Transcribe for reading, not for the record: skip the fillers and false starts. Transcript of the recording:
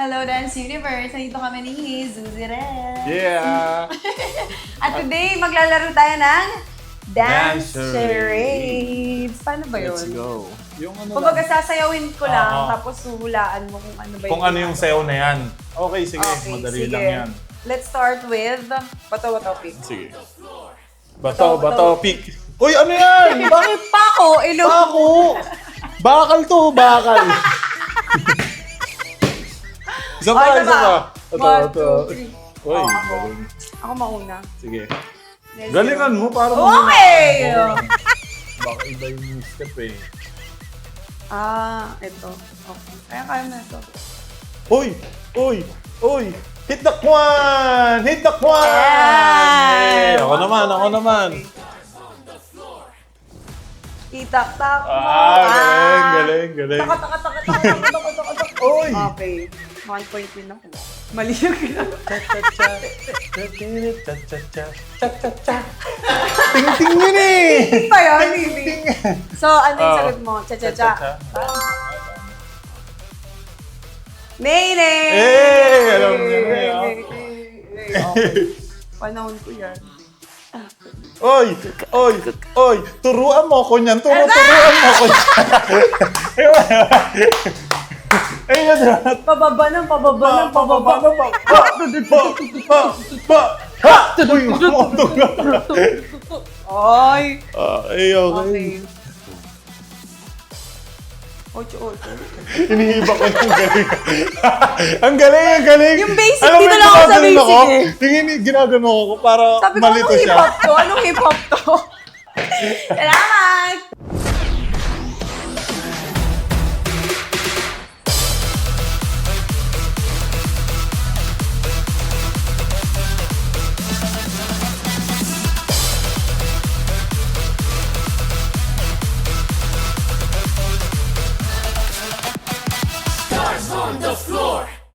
Hello Dance Universe! Nandito kami ni Zuzi Ren. Yeah! At today, maglalaro tayo ng Dance Dance Charades. Paano ba yun? Let's go. Yung ano Kumbaga lang. sasayawin ko lang, Oo. tapos huhulaan mo kung ano ba Kung ano yung sayaw na yan. Okay, sige. Okay, Madali sige. lang yan. Let's start with bato-bato pick. Sige. Bato, Bato, pick. Uy, ano yan? Bakit? Pako! Ilo! Ako! Bakal to, bakal. Isa pa, isa pa. One, Ito. two, three. Uy, Oh, ako. galing. Ako mauna. Sige. Let's Galingan go. mo para Okay! Baka iba yung step eh. Ito. Okay. Kaya na ito. Uy! Uy! Uy! Hit the kwan! Hit the kwan! Yeah! Hey, ako naman. Itak-tak mo. Galing. Tak. Uy! Okay. 1 point win ako. Mali yung ginagawa. Ting-ting yun eh! Hindi pa yun, hindi. So, ano yung sagot mo? Cha-cha-cha. Nay-nay! Eh, alam niya na yan. Okay. Panahon ko yan. Oy! Turuan mo ko niyan. Turuan mo ko niyan. Ayun na. Pababa. Uy, umutog na. Ay! Okay. Okay. 8. Hinihiba ko yung galing. Ang galing. Yung basic, Alam mo dito yung lang ako sa ginaganon basic ako? eh. Tingin, ginagano ko para Sabi ko, malito anong siya. hip-hop to? Anong hip-hop to? Salamat! On the floor.